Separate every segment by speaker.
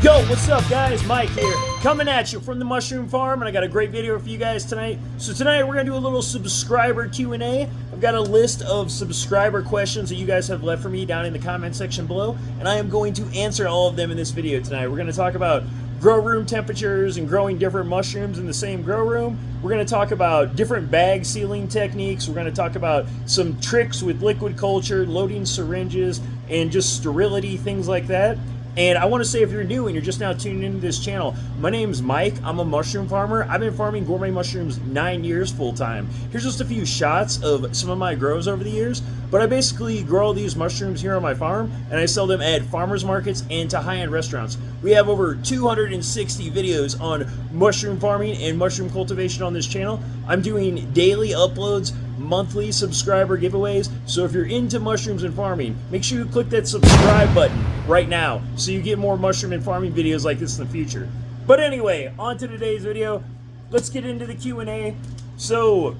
Speaker 1: Yo, what's up guys? Mike here, coming at you from the mushroom farm, and I got a great video for you guys tonight. So tonight we're going to do a little subscriber Q&A. I've got a list of subscriber questions that you guys have left for me down in the comment section below, and I am going to answer all of them in this video tonight. We're going to talk about grow room temperatures and growing different mushrooms in the same grow room. We're going to talk about different bag sealing techniques. We're going to talk about some tricks with liquid culture, loading syringes, and just sterility, things like that. And I want to say, if you're new and you're just now tuning into this channel, my name's Mike. I'm a mushroom farmer. I've been farming gourmet mushrooms 9 years full time. Here's just a few shots of some of my grows over the years. But I basically grow these mushrooms here on my farm, and I sell them at farmers markets and to high-end restaurants. We have over 260 videos on mushroom farming and mushroom cultivation on this channel. I'm doing daily uploads, monthly subscriber giveaways. So if you're into mushrooms and farming, make sure you click that subscribe button right now so you get more mushroom and farming videos like this in the future. But anyway, on to today's video. Let's get into the Q&A. So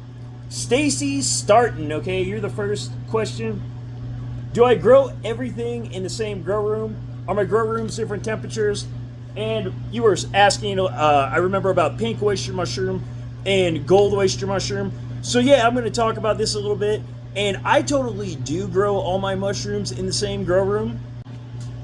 Speaker 1: Stacy's starting, okay? You're the first question. Do I grow everything in the same grow room? Are my grow rooms different temperatures? And you were asking, I remember, about pink oyster mushroom and gold oyster mushroom. So yeah, I'm going to talk about this a little bit. And I totally do grow all my mushrooms in the same grow room.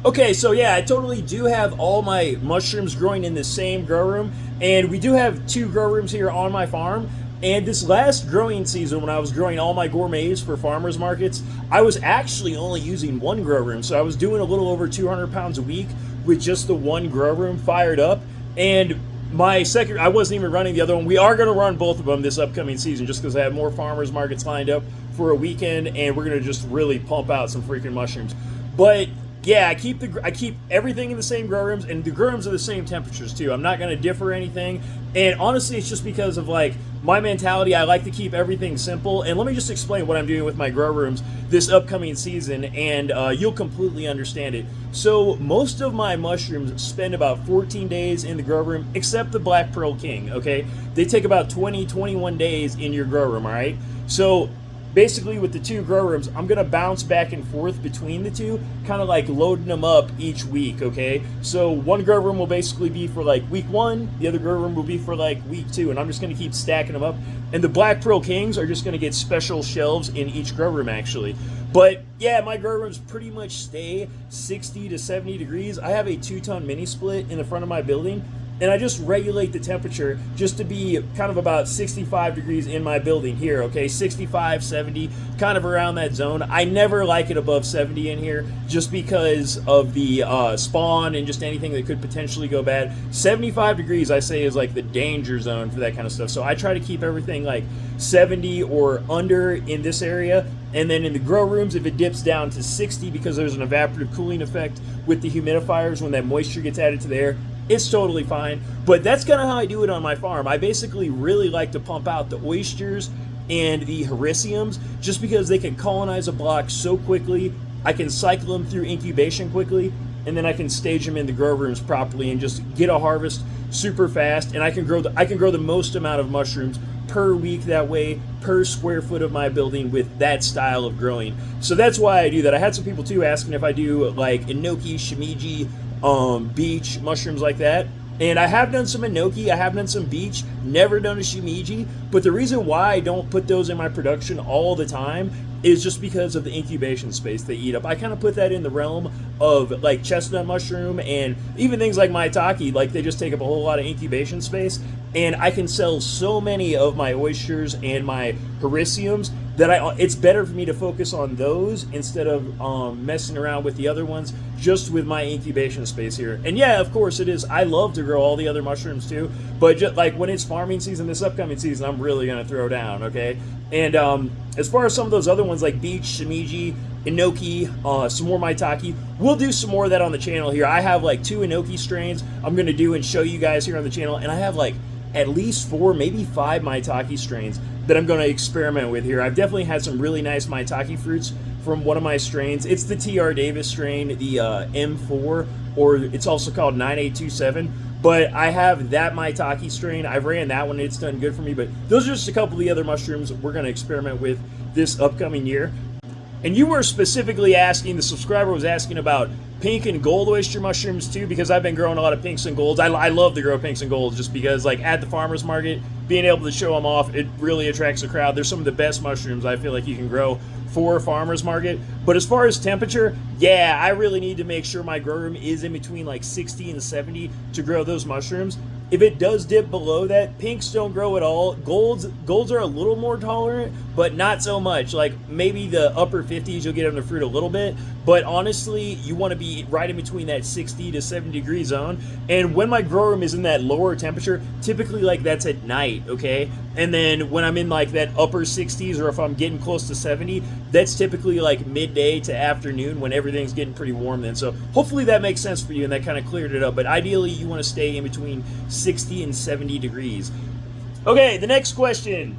Speaker 1: Okay, so yeah, I totally do have all my mushrooms growing in the same grow room. And we do have 2 grow rooms here on my farm. And this last growing season, when I was growing all my gourmets for farmers markets, I was actually only using 1 grow room. So I was doing a little over 200 pounds a week with just the 1 grow room fired up. And my second, I wasn't even running the other one. We are going to run both of them this upcoming season just because I have more farmers markets lined up for a weekend, and we're going to just really pump out some freaking mushrooms. But yeah, I keep everything in the same grow rooms, and the grow rooms are the same temperatures too. I'm not going to differ anything. And honestly, it's just because of like my mentality. I like to keep everything simple. And let me just explain what I'm doing with my grow rooms this upcoming season, and you'll completely understand it. So most of my mushrooms spend about 14 days in the grow room, except the Black Pearl King, okay? They take about 21 days in your grow room, all right? So basically, with the 2 grow rooms, I'm going to bounce back and forth between the 2, kind of like loading them up each week, okay? So one grow room will basically be for like week 1, the other grow room will be for like week 2, and I'm just going to keep stacking them up. And the Black Pearl Kings are just going to get special shelves in each grow room, actually. But yeah, my grow rooms pretty much stay 60 to 70 degrees. I have a 2-ton mini split in the front of my building, and I just regulate the temperature just to be kind of about 65 degrees in my building here, okay? 65, 70, kind of around that zone. I never like it above 70 in here just because of the spawn and just anything that could potentially go bad. 75 degrees, I say, is like the danger zone for that kind of stuff. So I try to keep everything like 70 or under in this area. And then in the grow rooms, if it dips down to 60 because there's an evaporative cooling effect with the humidifiers when that moisture gets added to the air, it's totally fine. But that's kind of how I do it on my farm. I basically really like to pump out the oysters and the hericiums just because they can colonize a block so quickly. I can cycle them through incubation quickly, and then I can stage them in the grow rooms properly and just get a harvest super fast. And I can grow the most amount of mushrooms per week that way, per square foot of my building with that style of growing. So that's why I do that. I had some people too asking if I do like enoki, shimiji, beach, mushrooms like that. And I have done some enoki, I have done some beach, never done a shimiji. But the reason why I don't put those in my production all the time is just because of the incubation space they eat up. I kind of put that in the realm of like chestnut mushroom and even things like maitake, like they just take up a whole lot of incubation space. And I can sell so many of my oysters and my hericiums that it's better for me to focus on those instead of messing around with the other ones, just with my incubation space here. And yeah, of course it is. I love to grow all the other mushrooms too, but just like when it's farming season, this upcoming season, I'm really gonna throw down, okay? And as far as some of those other ones like beach, shimiji, enoki, some more maitake, we'll do some more of that on the channel here. I have like 2 enoki strains I'm gonna do and show you guys here on the channel, and I have like at least 4, maybe 5 maitake strains that I'm going to experiment with here. I've definitely had some really nice maitake fruits from one of my strains. It's the T.R. Davis strain, the M4, or it's also called 9827. But I have that maitake strain. I've ran that one. It's done good for me. But those are just a couple of the other mushrooms we're going to experiment with this upcoming year. And you were specifically asking, the subscriber was asking about pink and gold oyster mushrooms too, because I've been growing a lot of pinks and golds. I love to grow pinks and golds just because, like, at the farmer's market, being able to show them off, it really attracts a crowd. They're some of the best mushrooms I feel like you can grow for a farmer's market. But as far as temperature, yeah, I really need to make sure my grow room is in between like 60 and 70 to grow those mushrooms. If it does dip below that, pinks don't grow at all. Golds are a little more tolerant, but not so much. Like maybe the upper 50s, you'll get them to fruit a little bit. But honestly, you want to be right in between that 60 to 70 degree zone. And when my grow room is in that lower temperature, typically like that's at night, okay? And then when I'm in like that upper 60s, or if I'm getting close to 70, that's typically like midday to afternoon when everything's getting pretty warm then. So hopefully that makes sense for you and that kind of cleared it up. But ideally, you want to stay in between 60 and 70 degrees. Okay, the next question.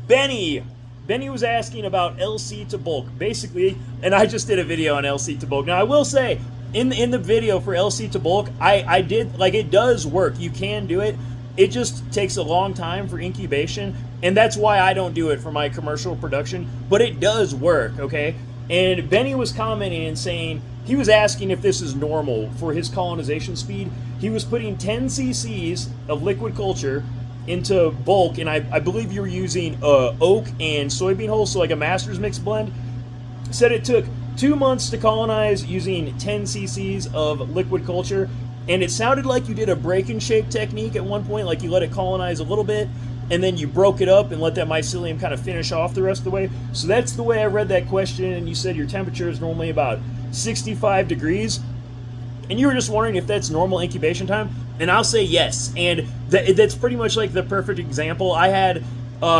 Speaker 1: Benny was asking about LC to bulk, basically, and I just did a video on LC to bulk. Now, I will say, in the video for LC to bulk, I did, like, it does work. You can do it. It just takes a long time for incubation, and that's why I don't do it for my commercial production, but it does work, okay? And Benny was commenting and saying, he was asking if this is normal for his colonization speed. He was putting 10 cc's of liquid culture into bulk, and I believe you were using oak and soybean hulls, so like a master's mix blend. Said it took 2 months to colonize using 10 cc's of liquid culture, and it sounded like you did a break and shake technique at one point, like you let it colonize a little bit, and then you broke it up and let that mycelium kind of finish off the rest of the way. So that's the way I read that question, and you said your temperature is normally about 65 degrees, and you were just wondering if that's normal incubation time, and I'll say yes, and that's pretty much like the perfect example. I had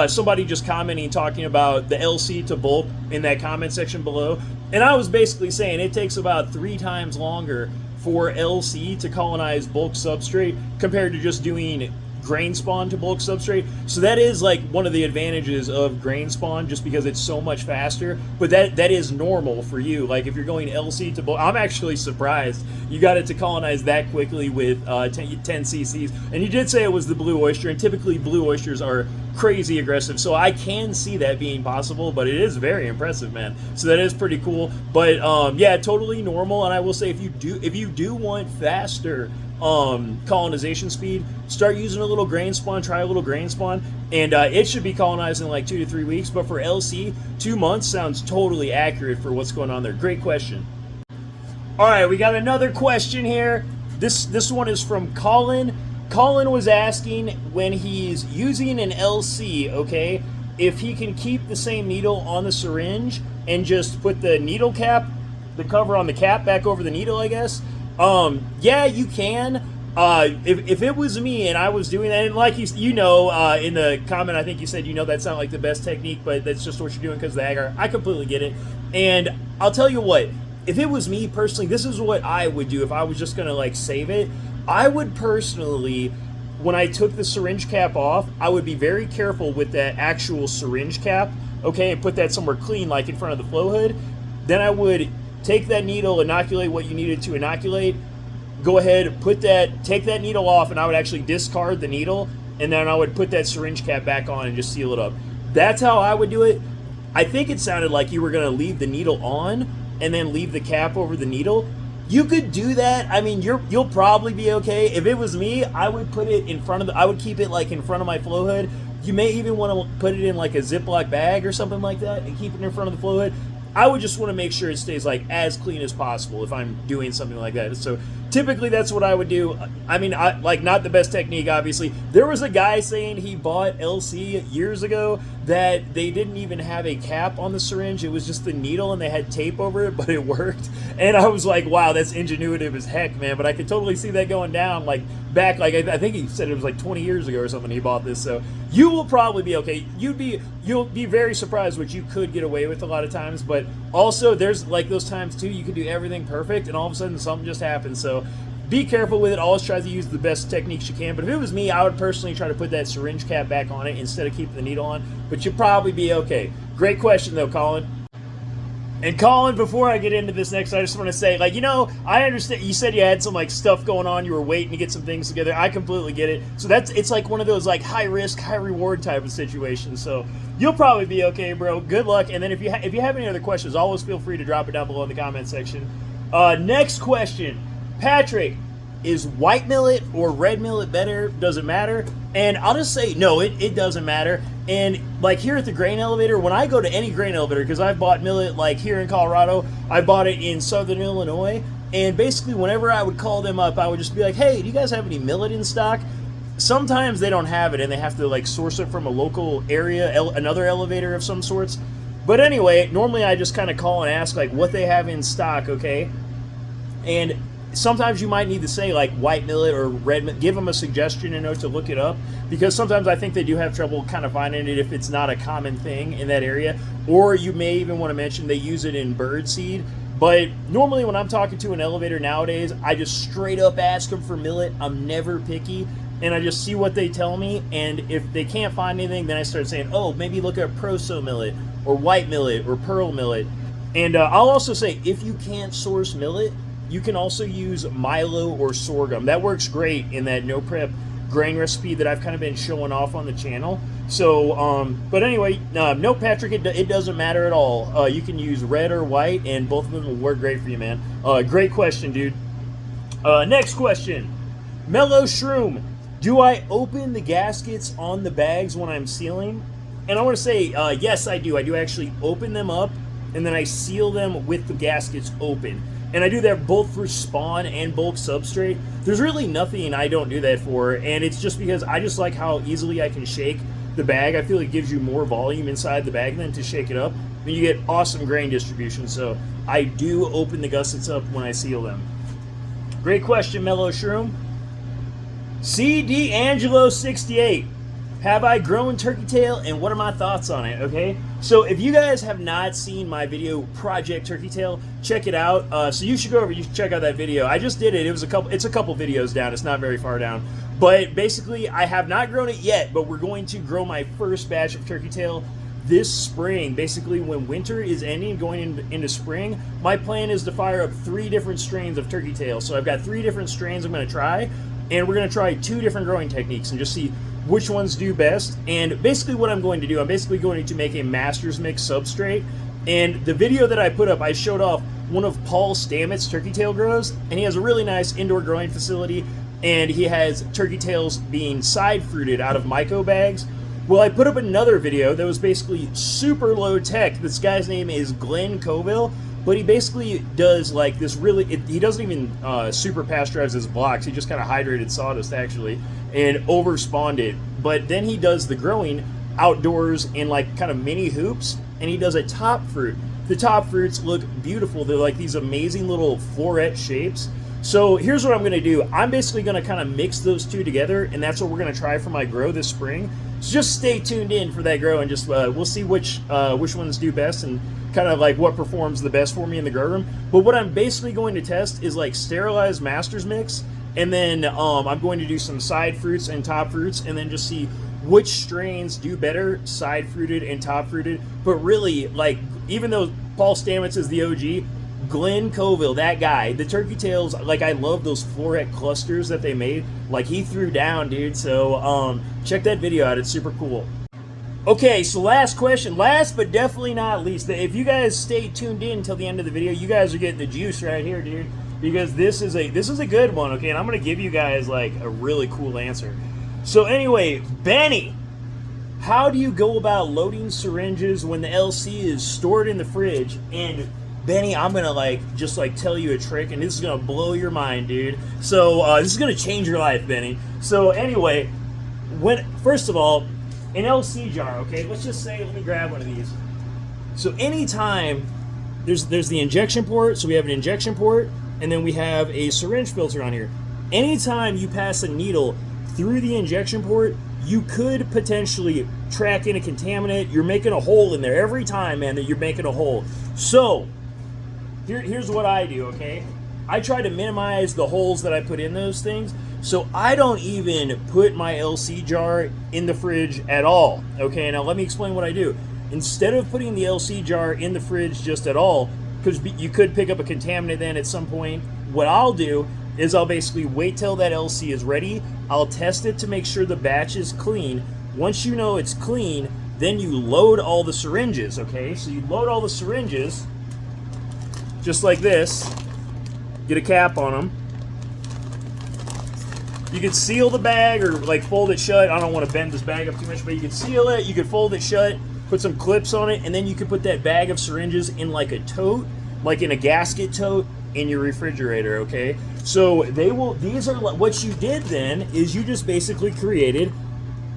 Speaker 1: somebody just commenting, talking about the LC to bulk in that comment section below, and I was basically saying it takes about 3 times longer for LC to colonize bulk substrate compared to just doing grain spawn to bulk substrate. So that is like one of the advantages of grain spawn, just because it's so much faster. But that is normal for you. Like if you're going LC to bulk, I'm actually surprised you got it to colonize that quickly with 10 cc's. And you did say it was the blue oyster, and typically blue oysters are crazy aggressive, so I can see that being possible, but it is very impressive, man. So that is pretty cool. But yeah, totally normal. And I will say, if you do want faster colonization speed, start using a little grain spawn. Try a little grain spawn, and it should be colonized in like 2 to 3 weeks. But for LC, 2 months sounds totally accurate for what's going on there. Great question. All right, we got another question here. This one is from Colin. Colin was asking, when he's using an LC, okay, if he can keep the same needle on the syringe and just put the needle cap, the cover on the cap, back over the needle, I guess. Yeah, you can. If it was me and I was doing that, and like you know, in the comment, I think you said, that's not like the best technique, but that's just what you're doing because of the agar. I completely get it. And I'll tell you what, if it was me personally, this is what I would do if I was just going to like save it. I would personally, when I took the syringe cap off, I would be very careful with that actual syringe cap, okay, and put that somewhere clean, like in front of the flow hood. Then I would take that needle, inoculate what you needed to inoculate, go ahead, take that needle off, and I would actually discard the needle, and then I would put that syringe cap back on and just seal it up. That's how I would do it. I think it sounded like you were going to leave the needle on and then leave the cap over the needle. You could do that. I mean, you'll probably be okay. If it was me, I would put it in front of I would keep it like in front of my flow hood. You may even want to put it in like a Ziploc bag or something like that and keep it in front of the flow hood. I would just want to make sure it stays like as clean as possible if I'm doing something like that. So typically that's what I would do. I mean, like not the best technique, obviously. There was a guy saying he bought LC years ago that they didn't even have a cap on the syringe. It was just the needle and they had tape over it, but it worked. And I was like, wow, that's ingenuitive as heck, man. But I could totally see that going down like back, like I think he said it was like 20 years ago or something he bought this. So you will probably be okay. You'll be very surprised what you could get away with a lot of times. But also there's like those times too, you can do everything perfect and all of a sudden something just happens. So be careful with it. Always try to use the best techniques you can. But if it was me, I would personally try to put that syringe cap back on it instead of keeping the needle on. But you'll probably be okay. Great question though, Colin. And Colin, before I get into this next, I just want to say, like, I understand you said you had some like stuff going on, you were waiting to get some things together. I completely get it. So it's like one of those like high risk, high reward type of situations. So you'll probably be okay, bro. Good luck. And then if you have any other questions, always feel free to drop it down below in the comment section. Next question. Patrick, is white millet or red millet better? Does it matter? And I'll just say, no, it doesn't matter. And like here at the grain elevator, when I go to any grain elevator, because I've bought millet like here in Colorado, I bought it in Southern Illinois, and basically whenever I would call them up, I would just be like, hey, do you guys have any millet in stock? Sometimes they don't have it and they have to like source it from a local area, another elevator of some sorts. But anyway, normally I just kind of call and ask like what they have in stock, okay? And sometimes you might need to say like white millet or red millet, give them a suggestion, you know, to look it up, because sometimes I think they do have trouble kind of finding it if it's not a common thing in that area. Or you may even want to mention they use it in bird seed. But normally when I'm talking to an elevator nowadays, I just straight up ask them for millet. I'm never picky, and I just see what they tell me. And if they can't find anything, then I start saying, oh, maybe look at proso millet or white millet or pearl millet. And I'll also say, if you can't source millet, you can also use Milo or sorghum. That works great in that no prep grain recipe that I've kind of been showing off on the channel. So, but anyway, no, Patrick, it doesn't matter at all. You can use red or white, and both of them will work great for you, man. Great question, dude. Next question. Mellow Shroom. Do I open the gaskets on the bags when I'm sealing? And I want to say, yes, I do. I do actually open them up, and then I seal them with the gaskets open. And I do that both for spawn and bulk substrate. There's really nothing I don't do that for, and it's just because I just like how easily I can shake the bag. I feel it gives you more volume inside the bag then to shake it up, and you get awesome grain distribution. So I do open the gussets up when I seal them. Great question, Mellow Shroom. C. D'Angelo 68. Have I grown turkey tail, and what are my thoughts on it? Okay, so if you guys have not seen my video Project Turkey Tail, check it out. So you should go over, you should check out that video. I just did it. It's a couple videos down. It's not very far down, but basically I have not grown it yet, but we're going to grow my first batch of turkey tail this spring. Basically when winter is ending, going into spring, my plan is to fire up 3 different strains of turkey tail. So I've got 3 different strains I'm going to try, and we're going to try 2 different growing techniques and just see which ones do best. And basically what I'm going to do, I'm basically going to make a master's mix substrate. And the video that I put up, I showed off one of Paul Stamets' turkey tail grows, and he has a really nice indoor growing facility, and he has turkey tails being side fruited out of myco bags. Well, I put up another video that was basically super low tech. This guy's name is Glenn Coville, but he basically does like this really, he doesn't even super pasteurize his blocks. He just kind of hydrated sawdust actually and over spawned it. But then he does the growing outdoors in like kind of mini hoops, and he does a top fruit. The top fruits look beautiful. They're like these amazing little floret shapes. So here's what I'm going to do. I'm basically going to kind of mix those 2 together, and that's what we're going to try for my grow this spring. So just stay tuned in for that grow, and just we'll see which ones do best and kind of like what performs the best for me in the grow room. But what I'm basically going to test is like sterilized master's mix, and then I'm going to do some side fruits and top fruits, and then just see which strains do better, side fruited and top fruited. But really, like, even though Paul Stamets is the OG, Glenn Coville, that guy, the turkey tails, like, I love those floret clusters that they made. Like, he threw down, dude. So check that video out. It's super cool. Okay, so last question, last but definitely not least. If you guys stay tuned in until the end of the video, you guys are getting the juice right here, dude, because this is a good one. Okay, and I'm gonna give you guys like a really cool answer. So anyway, Benny, how do you go about loading syringes when the LC is stored in the fridge? And Benny, I'm gonna just tell you a trick, and this is gonna blow your mind, dude. So this is gonna change your life, Benny. So anyway, first of all, an LC jar, okay, let's just say, let me grab one of these. So anytime there's the injection port, so we have an injection port, and then we have a syringe filter on here. Anytime you pass a needle through the injection port, you could potentially track in a contaminant. You're making a hole in there every time, man, that you're making a hole. So here's what I do, okay? I try to minimize the holes that I put in those things, so I don't even put my LC jar in the fridge at all, okay? Now let me explain what I do. Instead of putting the LC jar in the fridge just at all, because you could pick up a contaminant then at some point, what I'll do is I'll basically wait till that LC is ready. I'll test it to make sure the batch is clean. Once you know it's clean, then you load all the syringes, okay? So you load all the syringes just like this, get a cap on them. You could seal the bag or like fold it shut. I don't want to bend this bag up too much, but you can seal it. You could fold it shut, put some clips on it, and then you could put that bag of syringes in like a tote, like in a gasket tote in your refrigerator, okay? So these are what you did then is you just basically created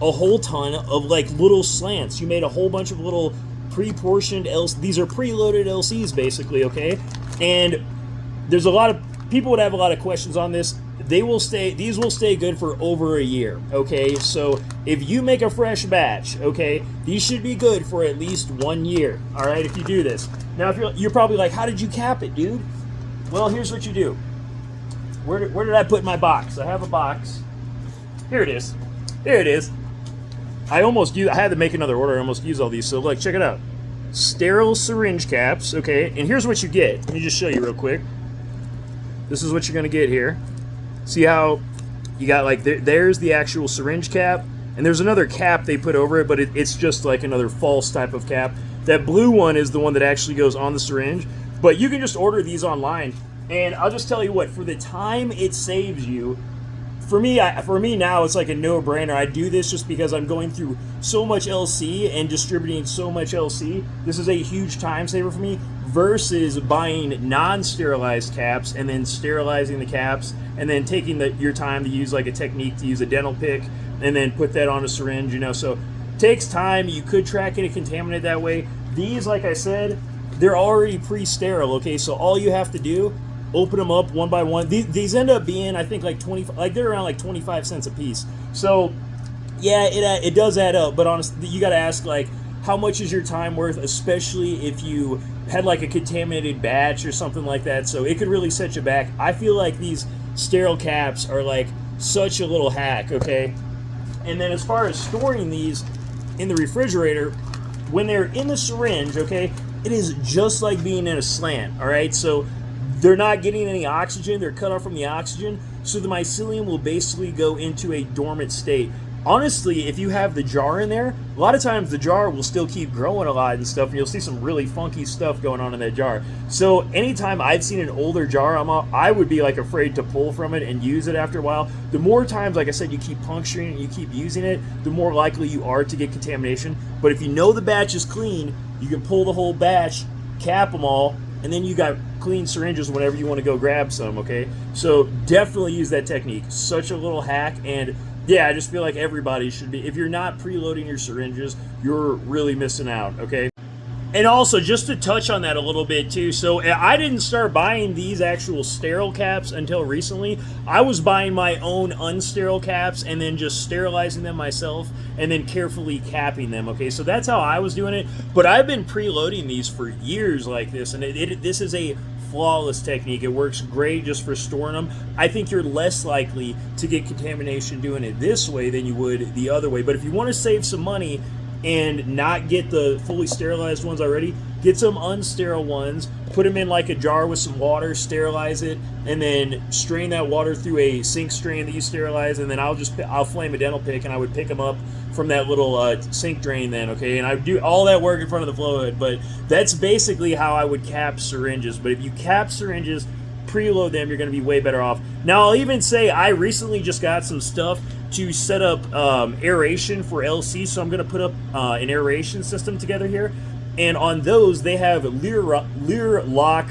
Speaker 1: a whole ton of like little slants. You made a whole bunch of little pre-portioned LCs. These are preloaded LCs basically, okay? And there's a lot of people would have a lot of questions on this. These will stay good for over a year, okay? So if you make a fresh batch, okay, these should be good for at least 1 year, all right, if you do this. Now, if you're probably like, how did you cap it, dude? Well, here's what you do. Where did I put my box? I have a box. Here it is. There it is. I had to make another order. I almost used all these. So, like, check it out. Sterile syringe caps, okay? And here's what you get. Let me just show you real quick. This is what you're going to get here. See how you got, like, there's the actual syringe cap. And there's another cap they put over it, but it's just like another false type of cap. That blue one is the one that actually goes on the syringe. But you can just order these online. And I'll just tell you what, for the time it saves you, for me now, it's like a no-brainer. I do this just because I'm going through so much LC and distributing so much LC. This is a huge time saver for me versus buying non-sterilized caps and then sterilizing the caps and then taking your time to use like a technique to use a dental pick and then put that on a syringe, you know. So it takes time. You could track it and contaminate it that way. These, like I said, they're already pre-sterile, okay? So all you have to do, open them up one by one. These end up being, I think, like they're around like 25 cents a piece. So yeah, it does add up. But honestly, you got to ask, like, how much is your time worth, especially if you had like a contaminated batch or something like that. So it could really set you back. I feel like these sterile caps are like such a little hack, okay? And then as far as storing these in the refrigerator, when they're in the syringe, okay, it is just like being in a slant, all right? So they're not getting any oxygen. They're cut off from the oxygen. So the mycelium will basically go into a dormant state. Honestly, if you have the jar in there, a lot of times the jar will still keep growing a lot and stuff, and you'll see some really funky stuff going on in that jar. So anytime I've seen an older jar, I would be like afraid to pull from it and use it after a while. The more times, like I said, you keep puncturing it, you keep using it, the more likely you are to get contamination. But if you know the batch is clean, you can pull the whole batch, cap them all, and then you got clean syringes whenever you want to go grab some, okay? So definitely use that technique. Such a little hack, and yeah, I just feel like everybody should be. If you're not preloading your syringes, you're really missing out, okay? And also, just to touch on that a little bit too, so I didn't start buying these actual sterile caps until recently. I was buying my own unsterile caps and then just sterilizing them myself and then carefully capping them, okay? So that's how I was doing it, but I've been preloading these for years like this, and this is a flawless technique. It works great just for storing them. I think you're less likely to get contamination doing it this way than you would the other way, but if you want to save some money and not get the fully sterilized ones already, get some unsterile ones, put them in like a jar with some water, sterilize it, and then strain that water through a sink strain that you sterilize, and then I'll flame a dental pick and I would pick them up from that little sink drain then, okay? And I would do all that work in front of the flow hood, but that's basically how I would cap syringes. But if you cap syringes, preload them, you're going to be way better off. Now, I'll even say I recently just got some stuff to set up aeration for LC, so I'm going to put up an aeration system together here, and on those they have Lear lock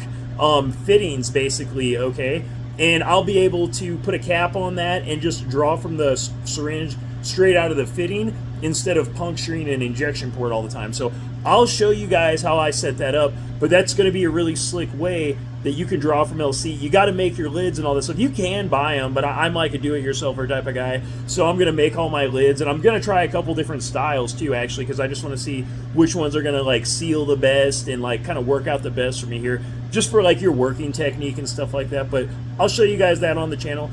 Speaker 1: fittings basically, okay, and I'll be able to put a cap on that and just draw from the syringe straight out of the fitting instead of puncturing an injection port all the time. So I'll show you guys how I set that up, but that's going to be a really slick way that you can draw from LC. You got to make your lids and all this stuff. You can buy them, but I'm like a do-it-yourselfer type of guy, so I'm going to make all my lids, and I'm going to try a couple different styles too, actually, because I just want to see which ones are going to like seal the best and like kind of work out the best for me here, just for like your working technique and stuff like that. But I'll show you guys that on the channel.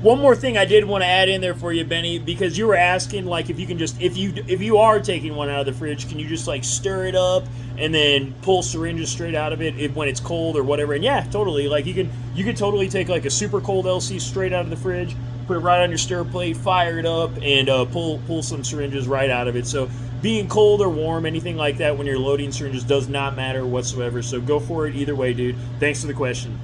Speaker 1: One more thing I did want to add in there for you, Benny, because you were asking, like, if you can just, if you are taking one out of the fridge, can you just like stir it up and then pull syringes straight out of it when it's cold or whatever? And yeah, totally. Like you can totally take like a super cold LC straight out of the fridge, put it right on your stir plate, fire it up, and pull some syringes right out of it. So being cold or warm, anything like that when you're loading syringes does not matter whatsoever. So go for it either way, dude. Thanks for the question.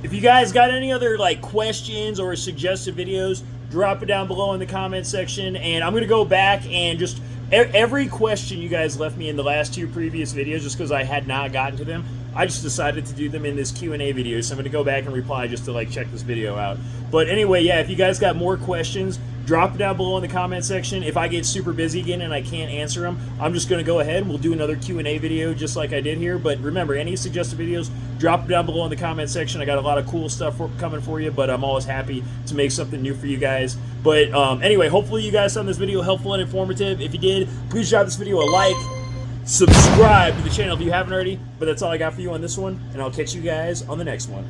Speaker 1: If you guys got any other like questions or suggested videos, drop it down below in the comment section, and I'm gonna go back and just every question you guys left me in the last 2 previous videos, just because I had not gotten to them, I just decided to do them in this Q&A video, so I'm gonna go back and reply just to like check this video out. But anyway, yeah, if you guys got more questions, drop it down below in the comment section. If I get super busy again and I can't answer them, I'm just going to go ahead and we'll do another Q&A video just like I did here. But remember, any suggested videos, drop it down below in the comment section. I got a lot of cool stuff coming for you, but I'm always happy to make something new for you guys. But anyway, hopefully you guys found this video helpful and informative. If you did, please drop this video a like. Subscribe to the channel if you haven't already. But that's all I got for you on this one, and I'll catch you guys on the next one.